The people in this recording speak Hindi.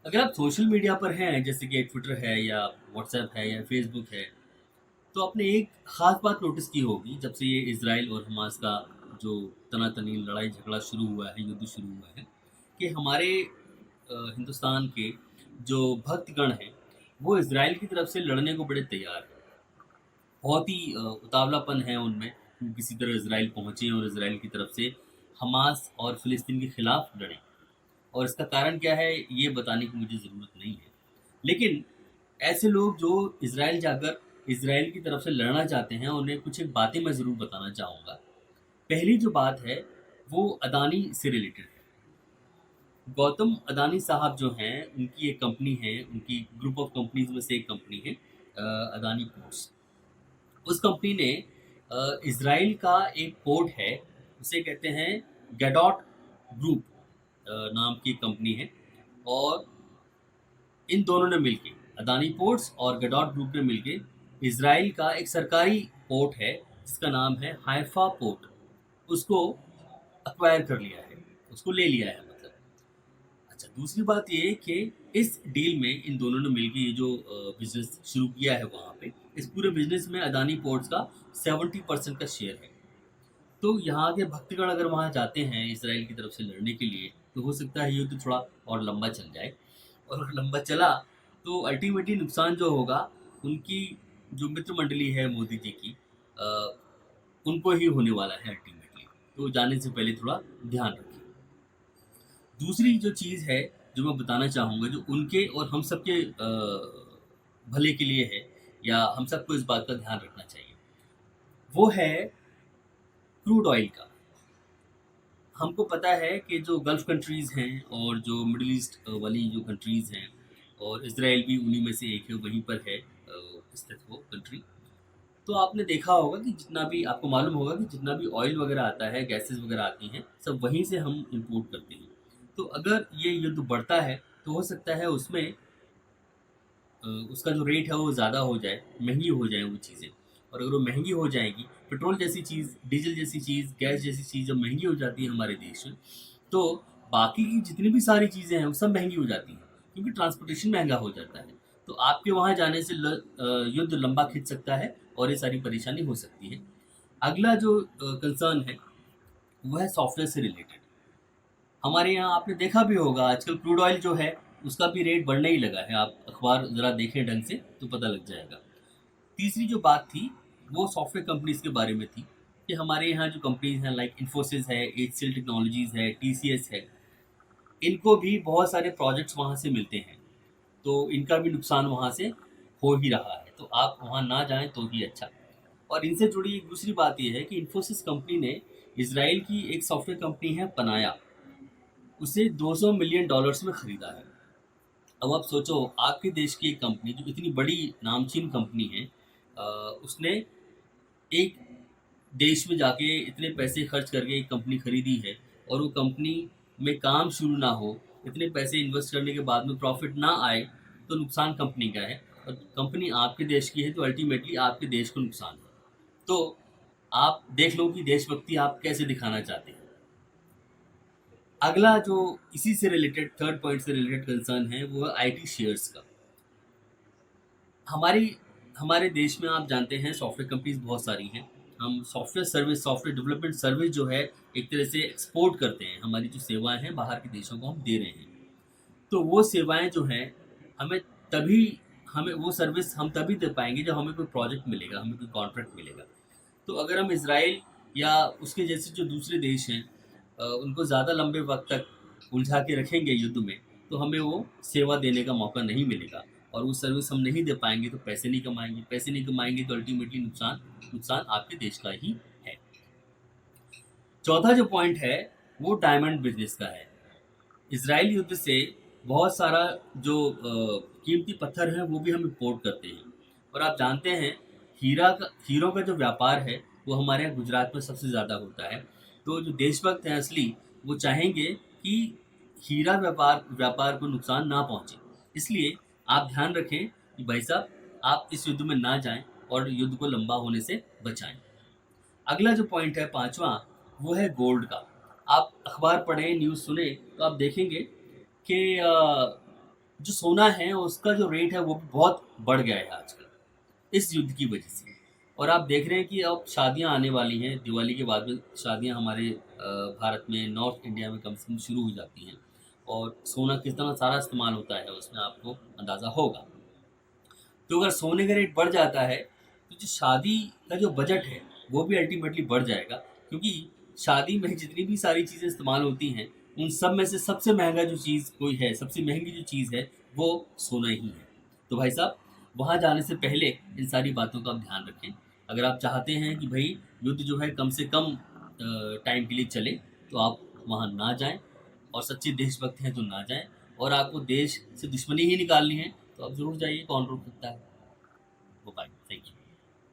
अगर आप सोशल मीडिया पर हैं, जैसे कि ट्विटर है या व्हाट्सएप है या फेसबुक है, तो आपने एक ख़ास बात नोटिस की होगी जब से ये इज़राइल और हमास का जो तनातनी लड़ाई झगड़ा शुरू हुआ है, युद्ध शुरू हुआ है, कि हमारे हिंदुस्तान के जो भक्तगण हैं, वो इज़राइल की तरफ से लड़ने को बड़े तैयार हैं। बहुत ही उतावलापन है उनमें कि किसी तरह इज़राइल पहुँचे और इज़राइल की तरफ से हमास और फ़िलिस्तीन के खिलाफ लड़ें। और इसका कारण क्या है, ये बताने की मुझे ज़रूरत नहीं है। लेकिन ऐसे लोग जो इज़राइल जाकर इज़राइल की तरफ से लड़ना चाहते हैं, उन्हें कुछ एक बातें मैं ज़रूर बताना चाहूँगा। पहली जो बात है, वो अदानी से रिलेटेड है। गौतम अदानी साहब जो हैं, उनकी एक कंपनी है, उनकी ग्रुप ऑफ कंपनीज़ में से एक कंपनी है अदानी पोर्ट्स। उस कंपनी ने इज़राइल का एक पोर्ट है, उसे कहते हैं गैडॉट ग्रुप नाम की एक कंपनी है। और इन दोनों ने मिलके, अदानी पोर्ट्स और गडॉट ग्रुप ने मिलके, इज़राइल का एक सरकारी पोर्ट है जिसका नाम है हाइफा पोर्ट, उसको अक्वायर कर लिया है, उसको ले लिया है मतलब। अच्छा, दूसरी बात ये है कि इस डील में इन दोनों ने मिलके ये जो बिजनेस शुरू किया है वहाँ पे, इस पूरे बिजनेस में अदानी पोर्ट्स का 70% का शेयर है। तो यहाँ के भक्तगण अगर वहाँ जाते हैं इसराइल की तरफ से लड़ने के लिए, तो हो सकता है युद्ध थोड़ा और लंबा चल जाए। और अगर लंबा चला तो अल्टीमेटली नुकसान जो होगा, उनकी जो मित्र मंडली है मोदी जी की, अ, उनको ही होने वाला है अल्टीमेटली। तो जाने से पहले थोड़ा ध्यान रखें। दूसरी जो चीज़ है जो मैं बताना चाहूँगा, जो उनके और हम सबके भले के लिए है, या हम सबको इस बात का ध्यान रखना चाहिए, वो है क्रूड ऑयल का। हमको पता है कि जो गल्फ़ कंट्रीज़ हैं और जो मिडल ईस्ट वाली जो कंट्रीज़ हैं, और इज़राइल भी उन्हीं में से एक है, वहीं पर है स्थित वो कंट्री। तो आपने देखा होगा कि जितना भी आपको मालूम होगा कि जितना भी ऑयल वगैरह आता है, गैसेज़ वगैरह आती हैं, सब वहीं से हम इम्पोर्ट करते हैं। तो अगर ये युद्ध बढ़ता है, तो हो सकता है उसमें उसका जो रेट है वो ज़्यादा हो जाए, महँगी हो जाएँ वो चीज़ें। और अगर वो महँगी हो जाएँगी, पेट्रोल जैसी चीज़, डीज़ल जैसी चीज़, गैस जैसी चीज़ जब महँगी हो जाती है हमारे देश में, तो बाकी की जितनी भी सारी चीज़ें हैं, वो सब महँगी हो जाती हैं, क्योंकि ट्रांसपोर्टेशन महँगा हो जाता है। तो आपके वहाँ जाने से युद्ध लंबा खिंच सकता है और ये सारी परेशानी हो सकती है। अगला जो कंसर्न है, वो है सॉफ्टवेयर से रिलेटेड। हमारे यहाँ आपने देखा भी होगा, आजकल क्रूड ऑयल जो है, उसका भी रेट बढ़ने ही लगा है। आप अखबार ज़रा देखें ढंग से तो पता लग जाएगा। तीसरी जो बात थी, वो सॉफ्टवेयर कंपनीज़ के बारे में थी, कि हमारे यहाँ जो कंपनीज़ हैं लाइक इन्फोसिस है, एचसीएल टेक्नोलॉजीज़ है, टीसीएस है, इनको भी बहुत सारे प्रोजेक्ट्स वहाँ से मिलते हैं। तो इनका भी नुकसान वहाँ से हो ही रहा है। तो आप वहाँ ना जाएँ तो ही अच्छा। और इनसे जुड़ी एक दूसरी बात ये है कि इन्फोसिस कंपनी ने इज़राइल की एक सॉफ्टवेयर कंपनी है पनाया, उसे $200 मिलियन में खरीदा है। अब आप सोचो, आपके देश की एक कंपनी जो इतनी बड़ी नामचीन कंपनी है, उसने एक देश में जाके इतने पैसे खर्च करके एक कंपनी खरीदी है, और वो कंपनी में काम शुरू ना हो, इतने पैसे इन्वेस्ट करने के बाद में प्रॉफिट ना आए, तो नुकसान कंपनी का है। और कंपनी आपके देश की है, तो अल्टीमेटली आपके देश को नुकसान है। तो आप देख लो कि देशभक्ति आप कैसे दिखाना चाहते हैं। अगला जो इसी से रिलेटेड, थर्ड पॉइंट से रिलेटेड कंसर्न है, वो है आईटी शेयर्स का। हमारी हमारे देश में आप जानते हैं सॉफ्टवेयर कंपनीज बहुत सारी हैं। हम software service, software development service जो है, एक तरह से एक्सपोर्ट करते हैं। हमारी जो सेवाएं हैं बाहर के देशों को हम दे रहे हैं। तो वो सेवाएं जो हैं, हमें तभी हमें वो सर्विस हम तभी दे पाएंगे जब हमें कोई प्रोजेक्ट मिलेगा, हमें कोई कॉन्ट्रैक्ट मिलेगा। तो अगर हम इसराइल या उसके जैसे जो दूसरे देश हैं, उनको ज़्यादा लंबे वक्त तक उलझा के रखेंगे युद्ध में, तो हमें वो सेवा देने का मौका नहीं मिलेगा। और वो सर्विस हम नहीं दे पाएंगे तो पैसे नहीं कमाएंगे, पैसे नहीं कमाएंगे तो अल्टीमेटली नुकसान नुकसान आपके देश का ही है। चौथा जो पॉइंट है, वो डायमंड बिजनेस का है। इसराइल युद्ध से बहुत सारा जो कीमती पत्थर है, वो भी हम इम्पोर्ट करते हैं। और आप जानते हैं, हीरो का जो व्यापार है, वो हमारे यहाँ गुजरात में सबसे ज़्यादा होता है। तो जो देशभक्त हैं असली, वो चाहेंगे कि हीरा व्यापार व्यापार को नुकसान ना पहुँचे। इसलिए आप ध्यान रखें कि भाई साहब, आप इस युद्ध में ना जाएं और युद्ध को लंबा होने से बचाएं। अगला जो पॉइंट है, पांचवा, वो है गोल्ड का। आप अखबार पढ़ें, न्यूज़ सुने, तो आप देखेंगे कि जो सोना है उसका जो रेट है वो भी बहुत बढ़ गया है आजकल इस युद्ध की वजह से। और आप देख रहे हैं कि अब शादियां आने वाली हैं, दिवाली के बाद में शादियां हमारे भारत में नॉर्थ इंडिया में कम से कम शुरू हो जाती हैं, और सोना कितना सारा इस्तेमाल होता है उसमें आपको अंदाज़ा होगा। तो अगर सोने का रेट बढ़ जाता है तो जो शादी का जो बजट है वो भी अल्टीमेटली बढ़ जाएगा, क्योंकि शादी में जितनी भी सारी चीज़ें इस्तेमाल होती हैं उन सब में से सबसे महंगा जो चीज़ कोई है, सबसे महंगी जो चीज़ है वो सोना ही है। तो भाई साहब, वहाँ जाने से पहले इन सारी बातों का आप ध्यान रखें। अगर आप चाहते हैं कि भाई युद्ध जो है कम से कम टाइम के लिए चले, तो आप वहाँ ना जाएं, और सच्चे देशभक्त हैं तो ना जाएं। और आपको देश से दुश्मनी ही निकालनी है तो आप ज़रूर जाइए, कौन रोक सकता है। वो बाय।